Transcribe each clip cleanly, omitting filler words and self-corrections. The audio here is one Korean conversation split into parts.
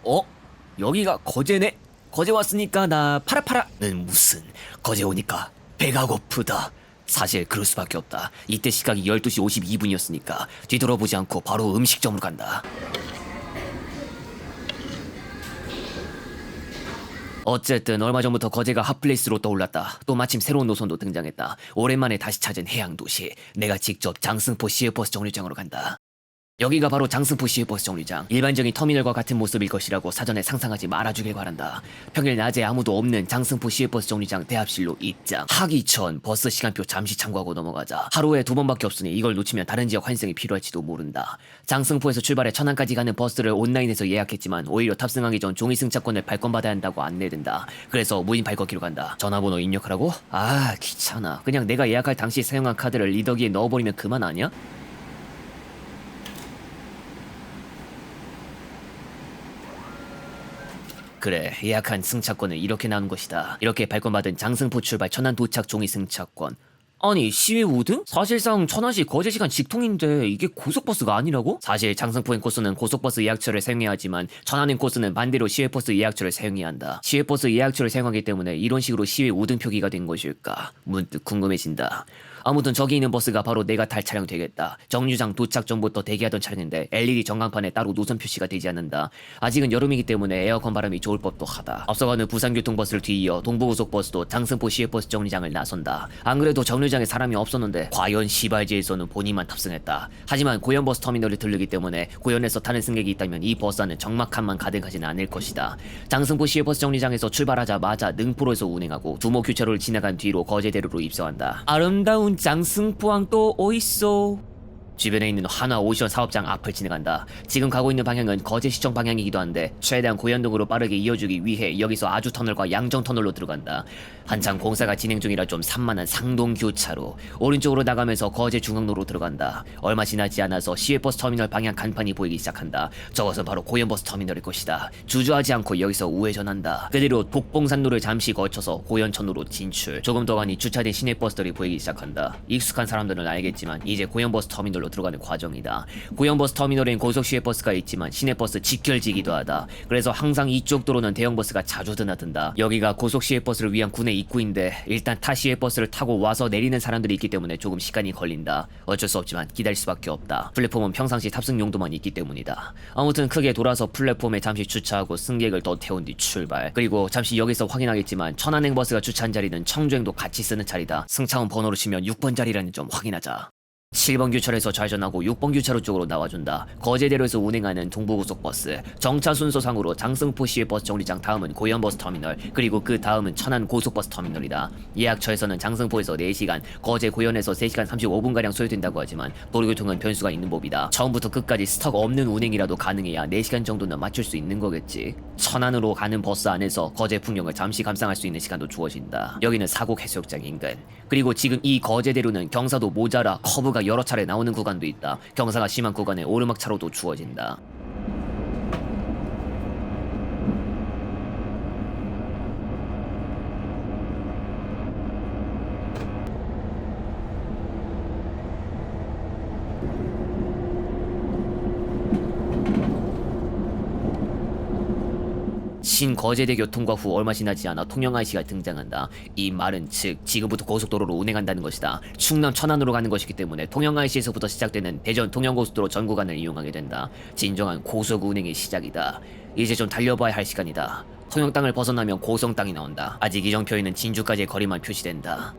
어? 여기가 거제네? 거제 왔으니까 나 파라파라는 무슨 거제 오니까 배가 고프다. 사실 그럴 수밖에 없다. 이때 시각이 12시 52분이었으니까 뒤돌아보지 않고 바로 음식점으로 간다. 어쨌든 얼마 전부터 거제가 핫플레이스로 떠올랐다. 또 마침 새로운 노선도 등장했다. 오랜만에 다시 찾은 해양도시. 내가 직접 장승포 시외버스 정류장으로 간다. 여기가 바로 장승포 시외버스 정류장. 일반적인 터미널과 같은 모습일 것이라고 사전에 상상하지 말아주길 바란다. 평일 낮에 아무도 없는 장승포 시외버스 정류장 대합실로 입장. 하기 전 버스 시간표 잠시 참고하고 넘어가자. 하루에 2번밖에 없으니 이걸 놓치면 다른 지역 환승이 필요할지도 모른다. 장승포에서 출발해 천안까지 가는 버스를 온라인에서 예약했지만 오히려 탑승하기 전 종이 승차권을 발권받아야 한다고 안내된다. 그래서 무인 발권기로 간다. 전화번호 입력하라고? 아 귀찮아. 그냥 내가 예약할 당시 사용한 카드를 리더기에 넣어버리면 그만 아니야? 그래, 예약한 승차권은 이렇게 나온 것이다. 이렇게 발권받은 장승포 출발 천안 도착 종이 승차권. 아니 시외 우등? 사실상 천안시 거제시간 직통인데 이게 고속버스가 아니라고? 사실 장승포행 코스는 고속버스 예약처를 사용해야 하지만 천안행 코스는 반대로 시외버스 예약처를 사용해야 한다. 시외버스 예약처를 사용하기 때문에 이런 식으로 시외 우등 표기가 된 것일까? 문득 궁금해진다. 아무튼 저기 있는 버스가 바로 내가 탈 차량 되겠다. 정류장 도착 전부터 대기하던 차량인데 LED 전광판에 따로 노선 표시가 되지 않는다. 아직은 여름이기 때문에 에어컨 바람이 좋을 법도 하다. 앞서가는 부산교통버스를 뒤이어 동부고속버스도 장승포 시외버스 정류장을 나선다. 안 그래도 정류장에 사람이 없었는데 과연 시발지에서는 본인만 탑승했다. 하지만 고현버스 터미널을 들르기 때문에 고현에서 타는 승객이 있다면 이 버스 안은 적막함만 가득하지는 않을 것이다. 장승포 시외버스 정류장에서 출발하자마자 능포로에서 운행하고 두모 교차로를 지나간 뒤로 거제대로로 입성한다. 아름다운 장승포항 또 어있어? 주변에 있는 한화오션 사업장 앞을 지나간다. 지금 가고 있는 방향은 거제시청 방향이기도 한데 최대한 고현동으로 빠르게 이어주기 위해 여기서 아주터널과 양정터널로 들어간다. 한창 공사가 진행 중이라 좀 산만한 상동교차로. 오른쪽으로 나가면서 거제중앙로로 들어간다. 얼마 지나지 않아서 시외버스 터미널 방향 간판이 보이기 시작한다. 저것은 바로 고현버스 터미널일 것이다. 주저하지 않고 여기서 우회전한다. 그대로 복봉산로를 잠시 거쳐서 고현천로로 진출. 조금 더 가니 주차된 시내버스들이 보이기 시작한다. 익숙한 사람들은 알겠지만 이제 고현버스 터미널로 들어가는 과정이다. 고현버스 터미널엔 고속 시외버스가 있지만 시내버스 직결지기도 하다. 그래서 항상 이쪽 도로는 대형버스가 자주 드나든다. 여기가 고속 시외버스를 위한 군의 입구인데 일단 타 시외버스를 타고 와서 내리는 사람들이 있기 때문에 조금 시간이 걸린다. 어쩔 수 없지만 기다릴 수밖에 없다. 플랫폼은 평상시 탑승 용도만 있기 때문이다. 아무튼 크게 돌아서 플랫폼에 잠시 주차하고 승객을 더 태운 뒤 출발. 그리고 잠시 여기서 확인하겠지만 천안행 버스가 주차한 자리는 청주행도 같이 쓰는 자리다. 승차원 번호로 치면 6번 자리라는 점 확인하자. 7번 교차로에서 좌회전하고 6번 교차로 쪽으로 나와준다. 거제대로에서 운행하는 동부고속버스. 정차 순서상으로 장승포 시외버스 정류장 다음은 고현버스 터미널, 그리고 그 다음은 천안 고속버스 터미널이다. 예약처에서는 장승포에서 4시간, 거제 고현에서 3시간 35분가량 소요된다고 하지만 도로교통은 변수가 있는 법이다. 처음부터 끝까지 스톱 없는 운행이라도 가능해야 4시간 정도는 맞출 수 있는 거겠지. 천안으로 가는 버스 안에서 거제 풍경을 잠시 감상할 수 있는 시간도 주어진다. 여기는 사곡 해수욕장 인근. 그리고 지금 이 거제대로는 경사도 모자라 커브가 여러 차례 나오는 구간도 있다. 경사가 심한 구간에 오르막차로도 주어진다. 신거제대교 통과 후 얼마 지나지 않아 통영IC가 등장한다. 이 말은 즉 지금부터 고속도로로 운행한다는 것이다. 충남 천안으로 가는 것이기 때문에 통영IC에서부터 시작되는 대전 통영고속도로 전 구간을 이용하게 된다. 진정한 고속 운행의 시작이다. 이제 좀 달려봐야 할 시간이다. 통영 땅을 벗어나면 고성 땅이 나온다. 아직 이정표에는 진주까지의 거리만 표시된다.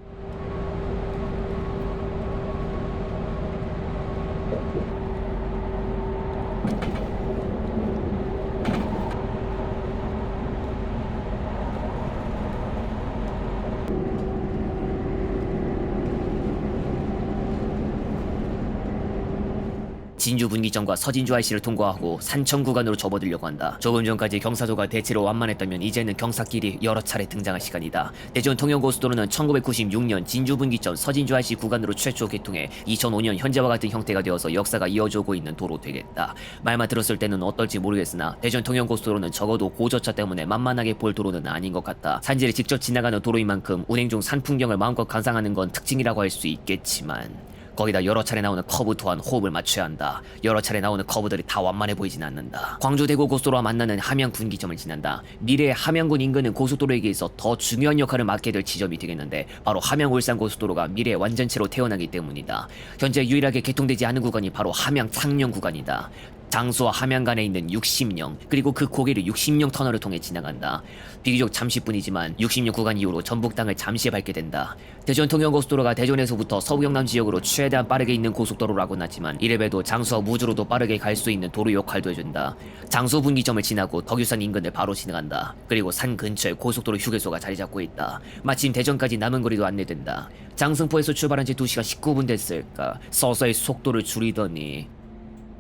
진주 분기점과 서진주 IC를 통과하고 산청 구간으로 접어들려고 한다. 조금 전까지 경사도가 대체로 완만했다면 이제는 경사길이 여러 차례 등장할 시간이다. 대전 통영고속도로는 1996년 진주 분기점 서진주 IC 구간으로 최초 개통해 2005년 현재와 같은 형태가 되어서 역사가 이어져 오고 있는 도로 되겠다. 말만 들었을 때는 어떨지 모르겠으나 대전 통영고속도로는 적어도 고저차 때문에 만만하게 볼 도로는 아닌 것 같다. 산지를 직접 지나가는 도로인 만큼 운행 중 산 풍경을 마음껏 감상하는 건 특징이라고 할 수 있겠지만 거기다 여러 차례 나오는 커브 또한 호흡을 맞춰야 한다. 여러 차례 나오는 커브들이 다 완만해 보이진 않는다. 광주 대구 고속도로와 만나는 함양 분기점을 지난다. 미래의 함양군 인근은 고속도로에게서 더 중요한 역할을 맡게 될 지점이 되겠는데 바로 함양 울산 고속도로가 미래의 완전체로 태어나기 때문이다. 현재 유일하게 개통되지 않은 구간이 바로 함양 창녕 구간이다. 장수와 함양 간에 있는 60령 그리고 그 고개를 60령 터널을 통해 지나간다. 비교적 잠시뿐이지만 60령 구간 이후로 전북 땅을 잠시 밟게 된다. 대전 통영고속도로가 대전에서부터 서부 경남 지역으로 최대한 빠르게 있는 고속도로라고는 하지만 이래봬도 장수와 무주로도 빠르게 갈 수 있는 도로 역할도 해준다. 장수 분기점을 지나고 덕유산 인근을 바로 지나간다. 그리고 산 근처에 고속도로 휴게소가 자리 잡고 있다. 마침 대전까지 남은 거리도 안내된다. 장승포에서 출발한 지 2시간 19분 됐을까. 서서히 속도를 줄이더니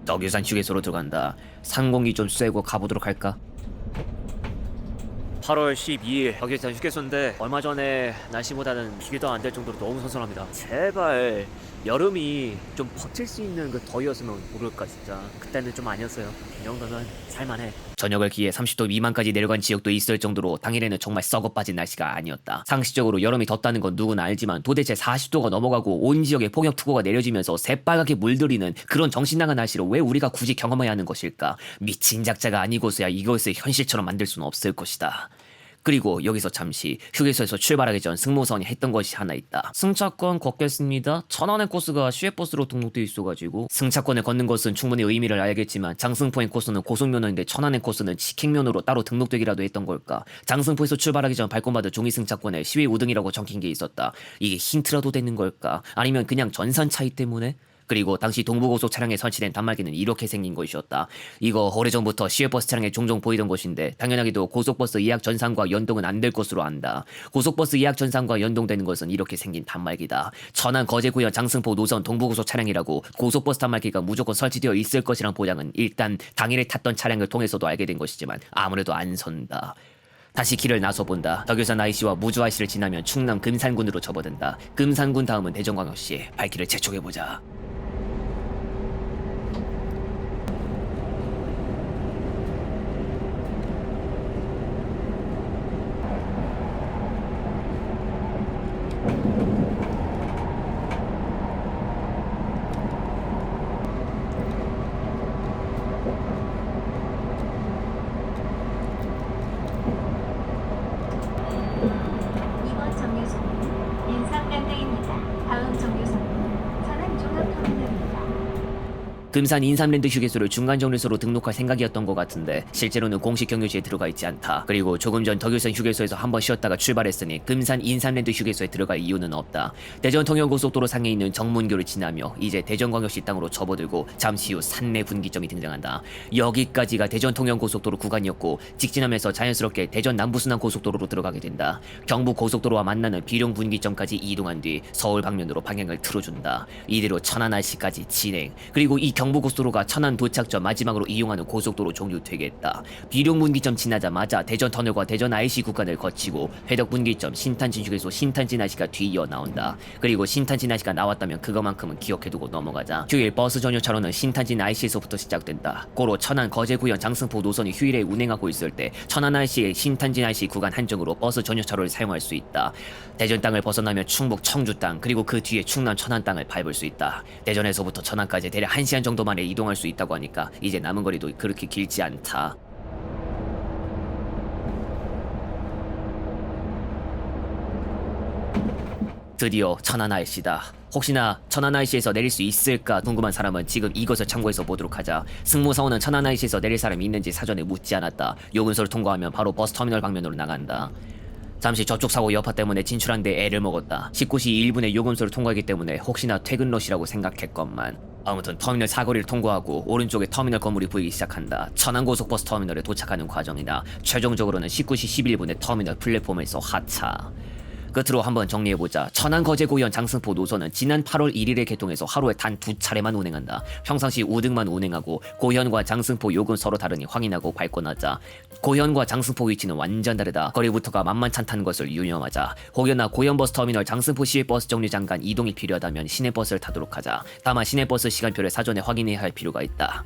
덕유산 휴게소로 들어간다. 상공기 좀 쐬고 가보도록 할까? 8월 12일 덕유산 휴게소인데 얼마 전에 날씨보다는 비교도 안 될 정도로 너무 선선합니다. 제발 여름이 좀 버틸 수 있는 그 더위였으면 모를까 진짜. 그때는 좀 아니었어요. 이 정도면 살만해. 저녁을 기해 30도 미만까지 내려간 지역도 있을 정도로 당일에는 정말 썩어 빠진 날씨가 아니었다. 상식적으로 여름이 덥다는 건 누구나 알지만 도대체 40도가 넘어가고 온 지역에 폭염특보가 내려지면서 새빨갛게 물들이는 그런 정신나간 날씨를 왜 우리가 굳이 경험해야 하는 것일까? 미친 작자가 아니고서야 이것을 현실처럼 만들 수는 없을 것이다. 그리고 여기서 잠시 휴게소에서 출발하기 전 승무선이 했던 것이 하나 있다. 승차권 걷겠습니다. 천안의 코스가 시외버스로 등록돼 있어가지고 승차권을 걷는 것은 충분히 의미를 알겠지만 장승포행 코스는 고속면허인데 천안의 코스는 직행면허로 따로 등록되기라도 했던 걸까? 장승포에서 출발하기 전 발권받은 종이 승차권에 시외 우등이라고 적힌 게 있었다. 이게 힌트라도 되는 걸까? 아니면 그냥 전산 차이 때문에? 그리고 당시 동부고속 차량에 설치된 단말기는 이렇게 생긴 것이었다. 이거 오래전부터 시외버스 차량에 종종 보이던 것인데 당연하게도 고속버스 예약 전산과 연동은 안 될 것으로 안다. 고속버스 예약 전산과 연동되는 것은 이렇게 생긴 단말기다. 천안 거제구현 장승포 노선 동부고속 차량이라고 고속버스 단말기가 무조건 설치되어 있을 것이란 보장은 일단 당일에 탔던 차량을 통해서도 알게 된 것이지만 아무래도 안 선다. 다시 길을 나서본다. 덕유산 IC와 무주 IC를 지나면 충남 금산군으로 접어든다. 금산군 다음은 대전광역시. 발길을 재촉해보자. 이번 정류소는 인삼랜드입니다. 다음 정류소는 천안종합터미널입니다. 금산 인삼랜드 휴게소를 중간 정류소로 등록할 생각이었던 것 같은데 실제로는 공식 경유지에 들어가 있지 않다. 그리고 조금 전 덕유산 휴게소에서 한번 쉬었다가 출발했으니 금산 인삼랜드 휴게소에 들어갈 이유는 없다. 대전 통영고속도로 상에 있는 정문교를 지나며 이제 대전광역시 땅으로 접어들고 잠시 후 산내 분기점이 등장한다. 여기까지가 대전 통영고속도로 구간이었고 직진하면서 자연스럽게 대전 남부순환고속도로로 들어가게 된다. 경부 고속도로와 만나는 비룡 분기점까지 이동한 뒤 서울 방면으로 방향을 틀어준다. 이대로 천안 IC까지 진행. 그리고 이 경부고속도로가 천안 도착 전 마지막으로 이용하는 고속도로 종료되겠다. 비룡 분기점 지나자마자 대전 터널과 대전 IC 구간을 거치고 회덕 분기점 신탄진 휴게소 신탄진 IC가 뒤이어 나온다. 그리고 신탄진 IC가 나왔다면 그것만큼은 기억해두고 넘어가자. 휴일 버스 전용 차로는 신탄진 IC에서부터 시작된다. 고로 천안 거제구현 장승포 노선이 휴일에 운행하고 있을 때 천안 IC의 신탄진 IC 구간 한정으로 버스 전용 차로를 사용할 수 있다. 대전 땅을 벗어나면 충북 청주 땅 그리고 그 뒤에 충남 천안 땅을 밟을 수 있다. 대전에서부터 천안까지 대략 1시간 정도 만에 이동할 수 있다고 하니까 이제 남은 거리도 그렇게 길지 않다. 드디어 천안 IC다. 혹시나 천안 IC에서 내릴 수 있을까 궁금한 사람은 지금 이것을 참고해서 보도록 하자. 승무사원은 천안 IC에서 내릴 사람이 있는지 사전에 묻지 않았다. 요금소를 통과하면 바로 버스터미널 방면으로 나간다. 잠시 저쪽 사고 여파 때문에 진출한데 애를 먹었다. 19시 1분에 요금소를 통과하기 때문에 혹시나 퇴근 러시라고 생각했건만 아무튼 터미널 사거리를 통과하고 오른쪽에 터미널 건물이 보이기 시작한다. 천안고속버스 터미널에 도착하는 과정이다. 최종적으로는 19시 11분에 터미널 플랫폼에서 하차. 끝으로 한번 정리해보자. 천안 거제고현 장승포 노선은 지난 8월 1일에 개통해서 하루에 단 2차례만 운행한다. 평상시 우등만 운행하고 고현과 장승포 요금 서로 다르니 확인하고 발권하자. 고현과 장승포 위치는 완전 다르다. 거리부터가 만만찮다는 것을 유념하자. 혹여나 고현버스 터미널 장승포 시외버스 정류장 간 이동이 필요하다면 시내버스를 타도록 하자. 다만 시내버스 시간표를 사전에 확인해야 할 필요가 있다.